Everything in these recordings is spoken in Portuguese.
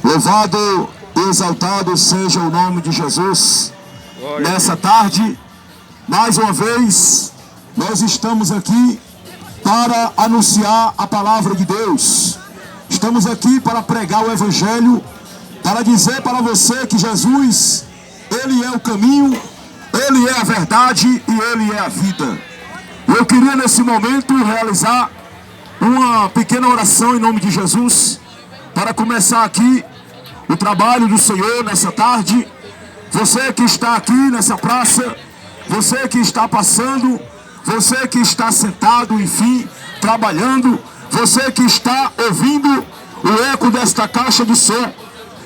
Louvado e exaltado seja o nome de Jesus. Nessa tarde, mais uma vez, nós estamos aqui para anunciar a palavra de Deus. Estamos aqui para pregar o Evangelho, para dizer para você que Jesus, Ele é o caminho, Ele é a verdade e Ele é a vida. Eu queria nesse momento realizar uma pequena oração em nome de Jesus, para começar aqui o trabalho do Senhor nessa tarde. Você que está aqui nessa praça, você que está passando, você que está sentado, enfim, trabalhando, você que está ouvindo o eco desta caixa de som,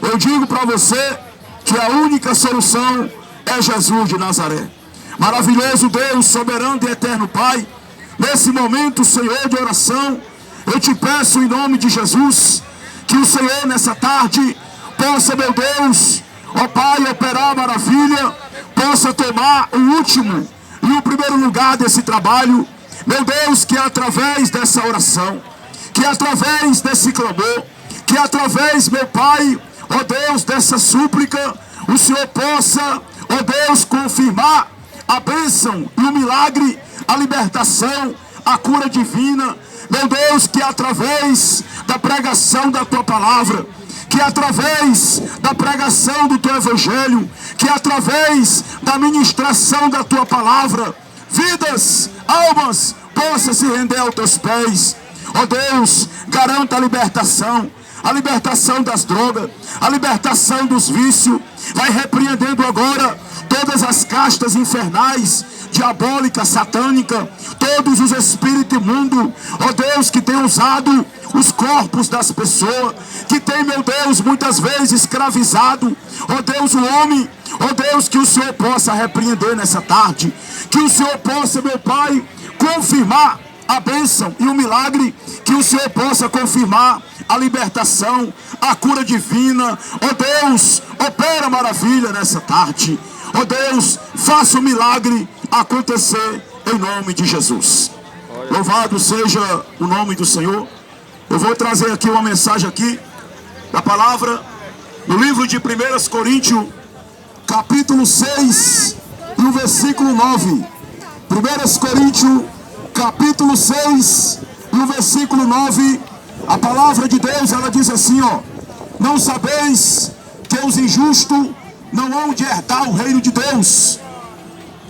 eu digo para você que a única solução é Jesus de Nazaré. Maravilhoso Deus, soberano e eterno Pai, nesse momento, Senhor, de oração, eu te peço em nome de Jesus, que o Senhor nessa tarde possa, meu Deus, ó Pai, operar maravilha, possa tomar o último e o primeiro lugar desse trabalho. Meu Deus, que através dessa oração, que através desse clamor, que através, meu Pai, ó Deus, dessa súplica, o Senhor possa, ó Deus, confirmar a bênção e o milagre, a libertação, a cura divina. Meu Deus, que através da pregação da Tua palavra, que através da pregação do Teu Evangelho, que através da ministração da Tua palavra, vidas, almas, possam se render aos Teus pés. Ó Deus, garanta a libertação das drogas, a libertação dos vícios. Vai repreendendo agora todas as castas infernais, diabólica, satânica, todos os espíritos imundos, ó Deus, que tem usado os corpos das pessoas, que tem, meu Deus, muitas vezes escravizado, ó Deus, o homem. Ó Deus, que o Senhor possa repreender nessa tarde, que o Senhor possa, meu Pai, confirmar a bênção e o milagre, que o Senhor possa confirmar a libertação, a cura divina. Ó Deus, opera maravilha nessa tarde. Ó Deus, faça o milagre acontecer em nome de Jesus. Louvado seja o nome do Senhor. Eu vou trazer aqui uma mensagem aqui da palavra no livro de 1 Coríntios, capítulo 6 e o versículo 9. 1 Coríntios, capítulo 6 e o versículo 9. A palavra de Deus, ela diz assim, ó: não sabeis que os injustos não hão de herdar o reino de Deus?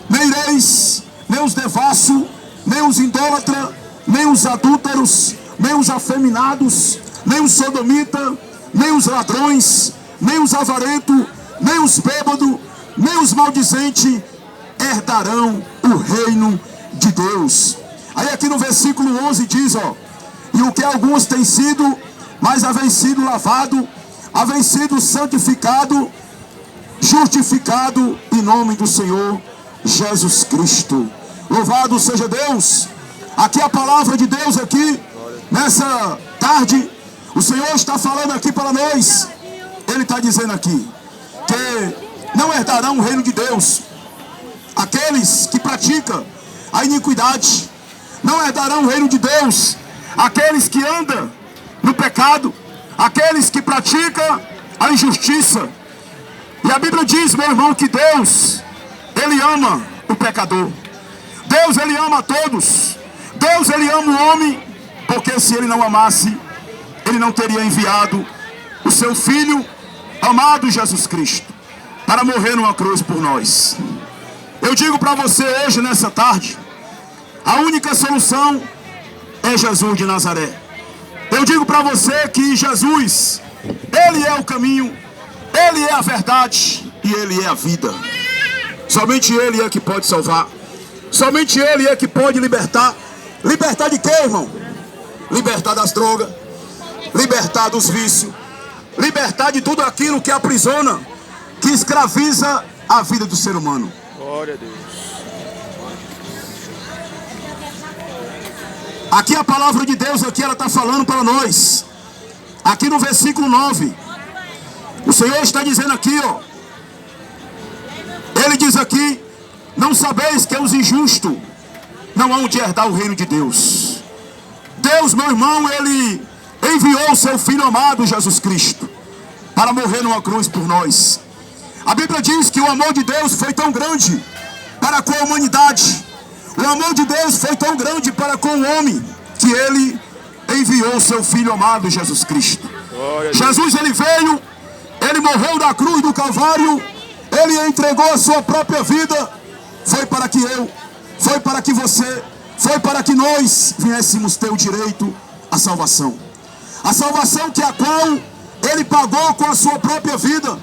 Nem ireis, nem os devassos, nem os idólatras, nem os adúlteros, nem os afeminados, nem os sodomitas, nem os ladrões, nem os avarentos, nem os bêbados, nem os maldizentes herdarão o reino de Deus. Aí aqui no versículo 11 diz, ó: e o que alguns têm sido, mas havem sido lavado, havem sido santificado, justificado em nome do Senhor Jesus Cristo. Louvado seja Deus. Aqui a palavra de Deus aqui, nessa tarde, o Senhor está falando aqui para nós. Ele está dizendo aqui que não herdarão o reino de Deus aqueles que praticam a iniquidade. Não herdarão o reino de Deus aqueles que andam no pecado, aqueles que praticam a injustiça. E a Bíblia diz, meu irmão, que Deus, Ele ama o pecador. Deus, Ele ama a todos. Deus, Ele ama o homem, porque se Ele não amasse, Ele não teria enviado o seu Filho amado Jesus Cristo para morrer numa cruz por nós. Eu digo para você hoje, nessa tarde, a única solução é Jesus de Nazaré. Eu digo para você que Jesus, Ele é o caminho, Ele é a verdade e Ele é a vida. Somente Ele é que pode salvar. Somente Ele é que pode libertar. Libertar de quê, irmão? Libertar das drogas, libertar dos vícios, libertar de tudo aquilo que aprisiona, que escraviza a vida do ser humano. Glória a Deus. Aqui a palavra de Deus, aqui ela está falando para nós. Aqui no versículo 9, o Senhor está dizendo aqui, ó. Ele diz aqui: não sabeis que os injustos não hão de herdar o reino de Deus. Deus, meu irmão, Ele enviou o seu Filho amado Jesus Cristo. para morrer numa cruz por nós. A Bíblia diz que o amor de Deus foi tão grande para com a humanidade. O amor de Deus foi tão grande para com o homem, que ele enviou o seu Filho amado, Jesus Cristo. Jesus, ele veio, ele morreu na cruz do Calvário, ele entregou a sua própria vida. Foi para que eu, foi para que você, foi para que nós viéssemos ter o direito à salvação. A salvação que a qual ele pagou com a sua própria vida.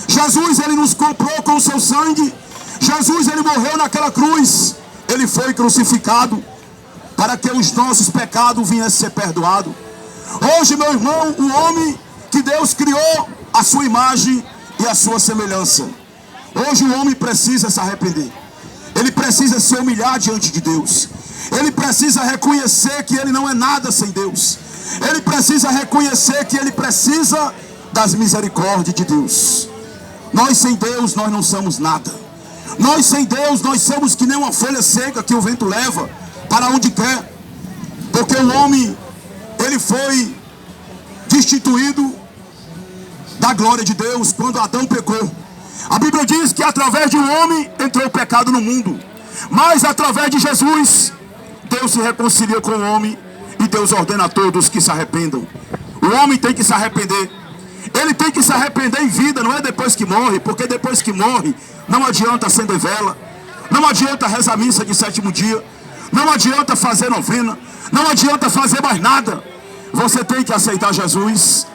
Jesus, ele nos comprou com o seu sangue. Jesus, ele morreu naquela cruz. Ele foi crucificado para que os nossos pecados viessem ser perdoados. Hoje, meu irmão, o homem que Deus criou a sua imagem e a sua semelhança. Hoje o homem precisa se arrepender. Ele precisa se humilhar diante de Deus. Ele precisa reconhecer que ele não é nada sem Deus. Ele precisa reconhecer que ele precisa das misericórdias de Deus. Nós sem Deus, nós não somos nada. Nós sem Deus, nós somos que nem uma folha seca que o vento leva para onde quer. Porque o homem, ele foi destituído da glória de Deus quando Adão pecou. A Bíblia diz que através de um homem entrou o pecado no mundo. Mas através de Jesus, Deus se reconcilia com o homem e Deus ordena a todos que se arrependam. O homem tem que se arrepender. Ele tem que se arrepender em vida, não é depois que morre, porque depois que morre, não adianta acender vela, não adianta rezar missa de 7º dia, não adianta fazer novena, não adianta fazer mais nada. Você tem que aceitar Jesus,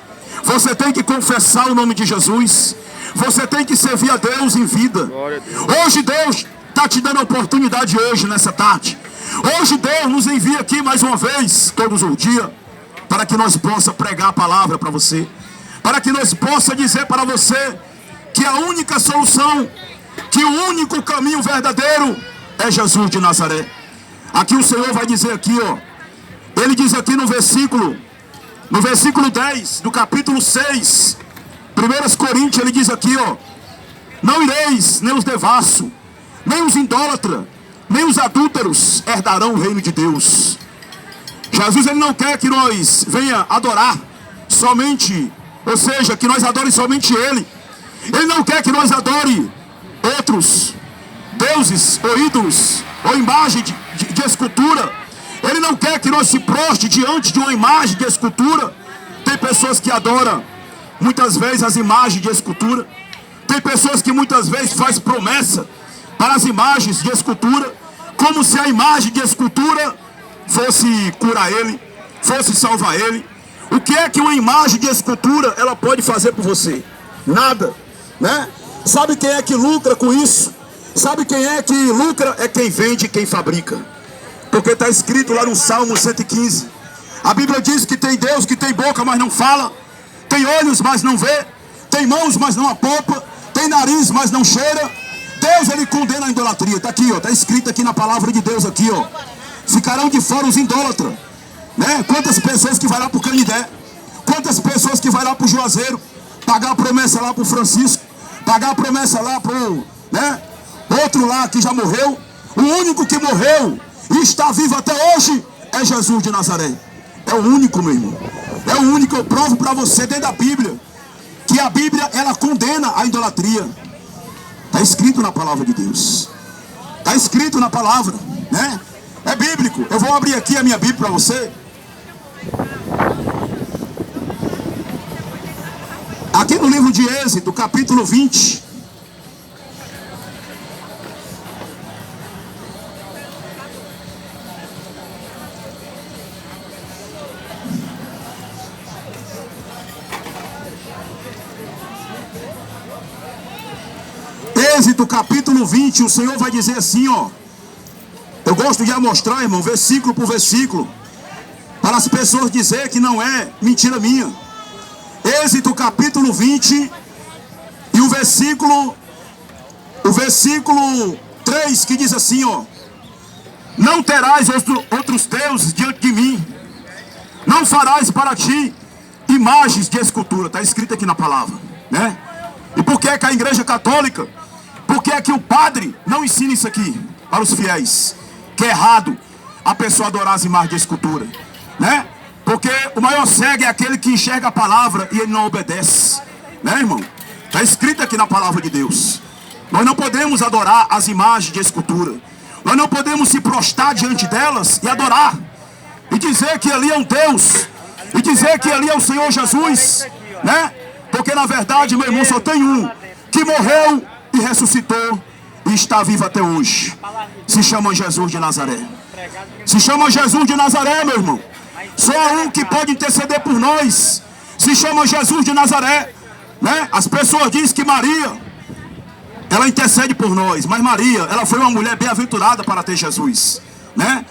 você tem que confessar o nome de Jesus, você tem que servir a Deus em vida. Hoje Deus está te dando a oportunidade hoje, nessa tarde. Hoje Deus nos envia aqui mais uma vez, todos os dias, para que nós possamos pregar a palavra para você. Para que nós possamos dizer para você que a única solução, que o único caminho verdadeiro é Jesus de Nazaré. Aqui o Senhor vai dizer aqui, ó. Ele diz aqui no versículo 10 do capítulo 6, 1 Coríntios, ele diz aqui, ó: não ireis, nem os devassos, nem os idólatras, nem os adúlteros herdarão o reino de Deus. Jesus, ele não quer que nós venha adorar somente, ou seja, que nós adorem somente Ele. Ele não quer que nós adore outros deuses ou ídolos ou imagem de escultura. Ele não quer que nós se proste diante de uma imagem de escultura. Tem pessoas que adoram muitas vezes as imagens de escultura. Tem pessoas que muitas vezes fazem promessa para as imagens de escultura, como se a imagem de escultura fosse curar ele, fosse salvar ele. O que é que uma imagem de escultura ela pode fazer por você? Nada, né? Sabe quem é que lucra com isso? Sabe quem é que lucra? É quem vende e quem fabrica. Porque está escrito lá no Salmo 115. A Bíblia diz que tem Deus que tem boca, mas não fala. Tem olhos, mas não vê. Tem mãos, mas não apalpa. Tem nariz, mas não cheira. Deus, ele condena a idolatria. Está aqui, ó. Está escrito aqui na palavra de Deus aqui, ó. Ficarão de fora os idólatras. Né? Quantas pessoas que vai lá pro Canidé, quantas pessoas que vai lá pro Juazeiro, pagar a promessa lá pro Francisco, pagar a promessa lá pro, né, outro lá que já morreu. O único que morreu e está vivo até hoje é Jesus de Nazaré. É o único, meu irmão. É o único. Eu provo para você dentro da Bíblia que a Bíblia, ela condena a idolatria. Está escrito na palavra de Deus. Está escrito na palavra, né? É bíblico. Eu vou abrir aqui a minha Bíblia para você. Aqui no livro de Êxodo, capítulo 20. Êxodo, capítulo 20, o Senhor vai dizer assim, ó. Eu gosto de mostrar, irmão, versículo por versículo, para as pessoas dizer que não é mentira minha. Êxodo capítulo 20 e o versículo 3, que diz assim, ó: não terás outros deuses diante de mim, não farás para ti imagens de escultura. Está escrito aqui na palavra, né? E por que é que a igreja católica, por que é que o padre não ensina isso aqui para os fiéis? Que é errado a pessoa adorar as imagens de escultura, né? Porque o maior cego é aquele que enxerga a palavra e ele não obedece. né, irmão? Está escrito aqui na palavra de Deus. Nós não podemos adorar as imagens de escultura. Nós não podemos se prostrar diante delas e adorar. E dizer que ali é um Deus. E dizer que ali é o Senhor Jesus, né? Porque na verdade, meu irmão, só tem um que morreu e ressuscitou e está vivo até hoje. Se chama Jesus de Nazaré. Se chama Jesus de Nazaré, meu irmão. Só há um que pode interceder por nós. Se chama Jesus de Nazaré, né? As pessoas dizem que Maria, ela intercede por nós, mas Maria, ela foi uma mulher bem-aventurada para ter Jesus, né?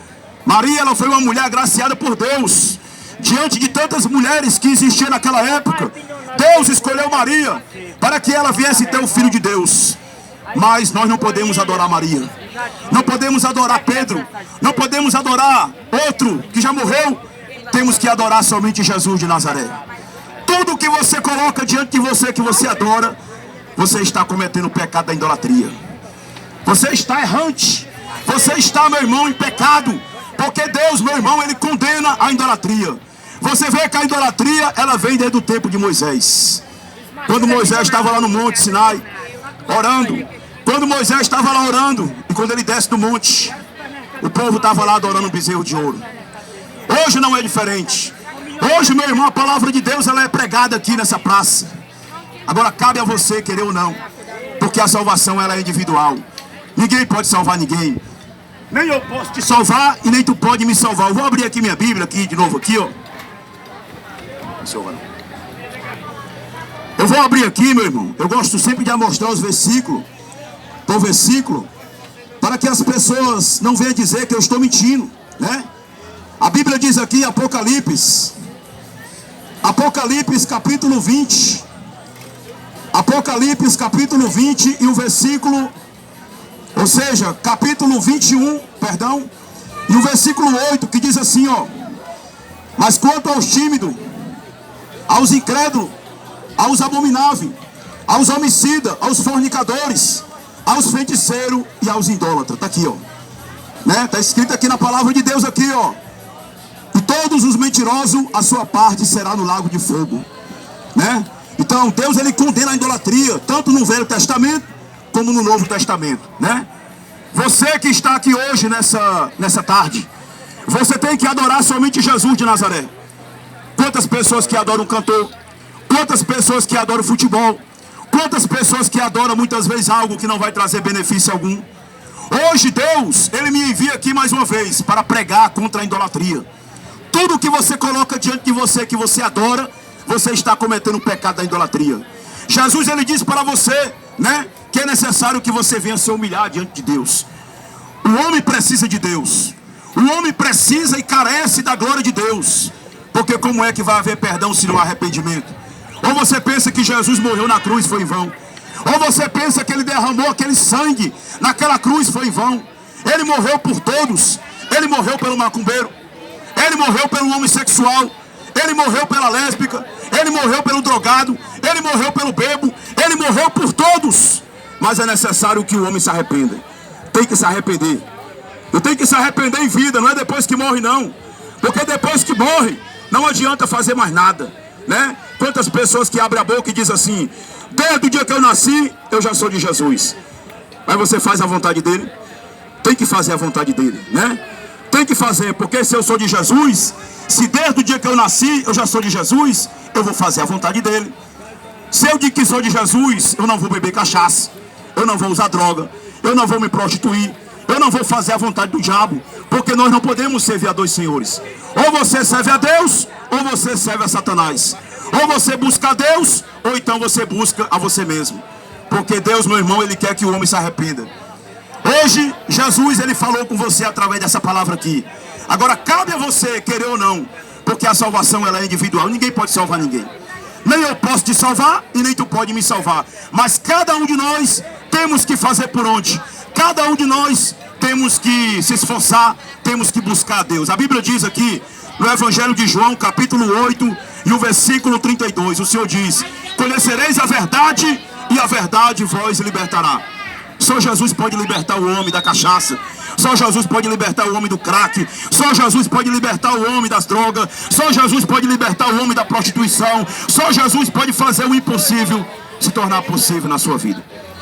Maria, ela foi uma mulher agraciada por Deus. Diante de tantas mulheres que existiam naquela época, Deus escolheu Maria para que ela viesse ter o Filho de Deus. Mas nós não podemos adorar Maria, não podemos adorar Pedro, não podemos adorar outro que já morreu. Temos que adorar somente Jesus de Nazaré. Tudo que você coloca diante de você, que você adora, você está cometendo o pecado da idolatria. Você está errante. Você está, meu irmão, em pecado. Porque Deus, meu irmão, Ele condena a idolatria. Você vê que a idolatria, ela vem desde o tempo de Moisés. Quando Moisés estava lá no monte Sinai, orando. Quando Moisés estava lá orando, e quando ele desce do monte, o povo estava lá adorando um bezerro de ouro. Hoje não é diferente. Hoje, meu irmão, a palavra de Deus, ela é pregada aqui nessa praça. Agora cabe a você querer ou não, porque a salvação, ela é individual. Ninguém pode salvar ninguém. Nem eu posso te salvar e nem tu pode me salvar. Eu vou abrir aqui minha Bíblia, aqui de novo, aqui, ó. Eu vou abrir aqui, meu irmão. Eu gosto sempre de mostrar os versículos, por versículo, para que as pessoas não venham dizer que eu estou mentindo, né? A Bíblia diz aqui, Apocalipse capítulo 20. Apocalipse capítulo 20 e o versículo, ou seja, capítulo 21, perdão, e o versículo 8, que diz assim, ó: mas quanto aos tímidos, aos incrédulos, aos abomináveis, aos homicidas, aos fornicadores, aos feiticeiros e aos idólatras. Está aqui, ó, né? Está escrito aqui na palavra de Deus aqui, ó: e todos os mentirosos, a sua parte será no lago de fogo, né? Então Deus, Ele condena a idolatria, tanto no Velho Testamento como no Novo Testamento, né? Você que está aqui hoje nessa tarde, você tem que adorar somente Jesus de Nazaré. Quantas pessoas que adoram o cantor, quantas pessoas que adoram futebol, quantas pessoas que adoram muitas vezes algo que não vai trazer benefício algum. Hoje Deus, Ele me envia aqui mais uma vez para pregar contra a idolatria. Tudo que você coloca diante de você, que você adora, você está cometendo o pecado da idolatria. Jesus, Ele diz para você, né, que é necessário que você venha se humilhar diante de Deus. O homem precisa de Deus. O homem precisa e carece da glória de Deus. Porque como é que vai haver perdão se não há arrependimento? Ou você pensa que Jesus morreu na cruz, foi em vão? Ou você pensa que Ele derramou aquele sangue naquela cruz, foi em vão? Ele morreu por todos. Ele morreu pelo macumbeiro, Ele morreu pelo homossexual, Ele morreu pela lésbica, Ele morreu pelo drogado, Ele morreu pelo bebo, Ele morreu por todos. Mas é necessário que o homem se arrependa. Tem que se arrepender. Eu tenho que se arrepender em vida, não é depois que morre não. Porque depois que morre, não adianta fazer mais nada, né? Quantas pessoas que abrem a boca e dizem assim: desde o dia que eu nasci, eu já sou de Jesus. Mas você faz a vontade dele? Tem que fazer a vontade dele, né? Tem que fazer, porque se eu sou de Jesus, se desde o dia que eu nasci, eu já sou de Jesus, eu vou fazer a vontade dele. Se eu digo que sou de Jesus, eu não vou beber cachaça, eu não vou usar droga, eu não vou me prostituir, eu não vou fazer a vontade do diabo, porque nós não podemos servir a dois senhores. Ou você serve a Deus, ou você serve a Satanás. Ou você busca a Deus, ou então você busca a você mesmo. Porque Deus, meu irmão, Ele quer que o homem se arrependa. Hoje, Jesus, Ele falou com você através dessa palavra aqui. Agora, cabe a você querer ou não, porque a salvação, ela é individual. Ninguém pode salvar ninguém. Nem eu posso te salvar, e nem tu pode me salvar. Mas cada um de nós temos que fazer por onde? Cada um de nós temos que se esforçar, temos que buscar a Deus. A Bíblia diz aqui, no Evangelho de João, capítulo 8, e o versículo 32, o Senhor diz: conhecereis a verdade, e a verdade vos libertará. Só Jesus pode libertar o homem da cachaça. Só Jesus pode libertar o homem do crack. Só Jesus pode libertar o homem das drogas. Só Jesus pode libertar o homem da prostituição. Só Jesus pode fazer o impossível se tornar possível na sua vida.